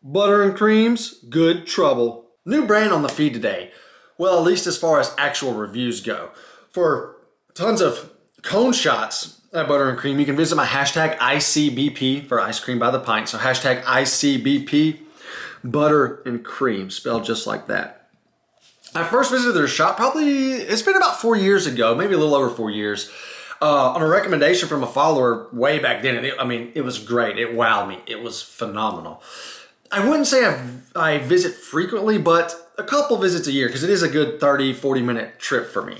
Butter and cream's good trouble. New brand on the feed today. Well, at least as far as actual reviews go. For tons of cone shots at Butter and Cream, you can visit my hashtag ICBP for ice cream by the pint. So hashtag ICBP, Butter and Cream, spelled just like that. I first visited their shop it's been about 4 years ago, maybe a little over 4 years, on a recommendation from a follower way back then. It was great. It wowed me. It was phenomenal. I wouldn't say I visit frequently, but a couple visits a year because it is a good 30, 40-minute trip for me.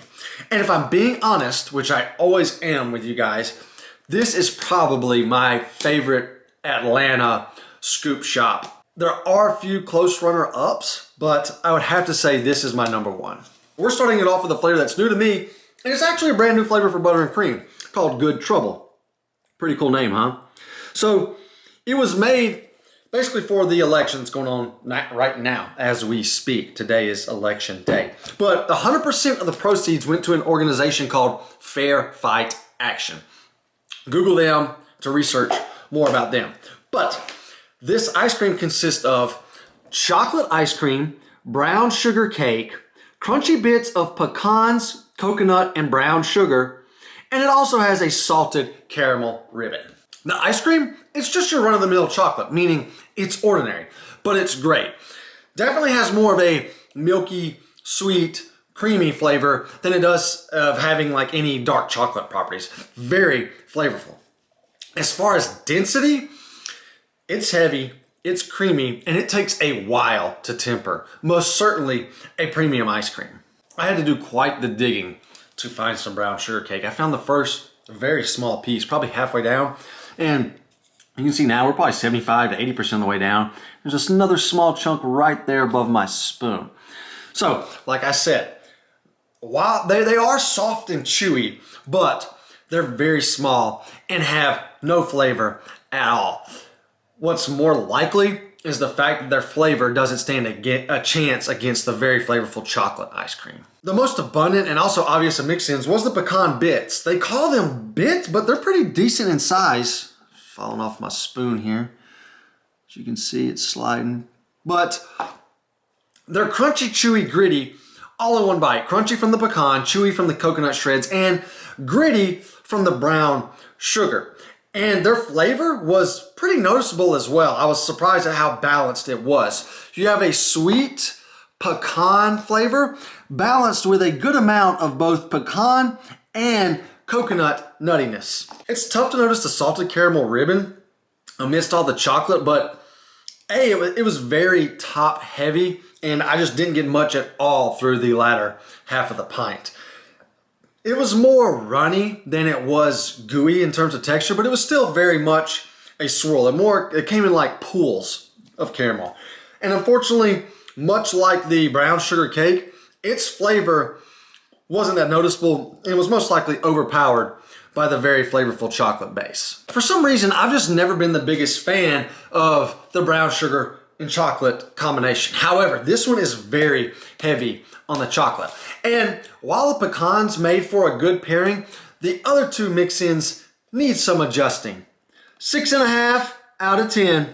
And if I'm being honest, which I always am with you guys, this is probably my favorite Atlanta scoop shop. There are a few close runner-ups, but I would have to say this is my number one. We're starting it off with a flavor that's new to me, and it's actually a brand new flavor for Butter and Cream called Good Trouble. Pretty cool name, huh? So it was made basically for the elections going on right now as we speak. Today is election day. But 100% of the proceeds went to an organization called Fair Fight Action. Google them to research more about them. But this ice cream consists of chocolate ice cream, brown sugar cake, crunchy bits of pecans, coconut, and brown sugar, and it also has a salted caramel ribbon. The ice cream, it's just your run-of-the-mill chocolate, meaning it's ordinary, but it's great. Definitely has more of a milky, sweet, creamy flavor than it does of having like any dark chocolate properties. Very flavorful. As far as density, it's heavy, it's creamy, and it takes a while to temper. Most certainly a premium ice cream. I had to do quite the digging to find some brown sugar cake. I found the first very small piece, probably halfway down, and you can see now we're probably 75 to 80% of the way down. There's just another small chunk right there above my spoon. So, like I said, while they are soft and chewy, but they're very small and have no flavor at all. What's more likely is the fact that their flavor doesn't stand a chance against the very flavorful chocolate ice cream. The most abundant and also obvious of mix-ins was the pecan bits. They call them bits, but they're pretty decent in size. Falling off my spoon here. As you can see, it's sliding. But they're crunchy, chewy, gritty, all in one bite. Crunchy from the pecan, chewy from the coconut shreds, and gritty from the brown sugar. And their flavor was pretty noticeable as well. I was surprised at how balanced it was. You have a sweet pecan flavor balanced with a good amount of both pecan and coconut nuttiness. It's tough to notice the salted caramel ribbon amidst all the chocolate, but it was very top heavy, and I just didn't get much at all through the latter half of the pint. It was more runny than it was gooey in terms of texture, but it was still very much a swirl. It came in like pools of caramel. And unfortunately, much like the brown sugar cake, its flavor wasn't that noticeable. It was most likely overpowered by the very flavorful chocolate base. For some reason, I've just never been the biggest fan of the brown sugar and chocolate combination. However, this one is very heavy on the chocolate. And while the pecans made for a good pairing, the other two mix-ins need some adjusting. 6.5 out of 10.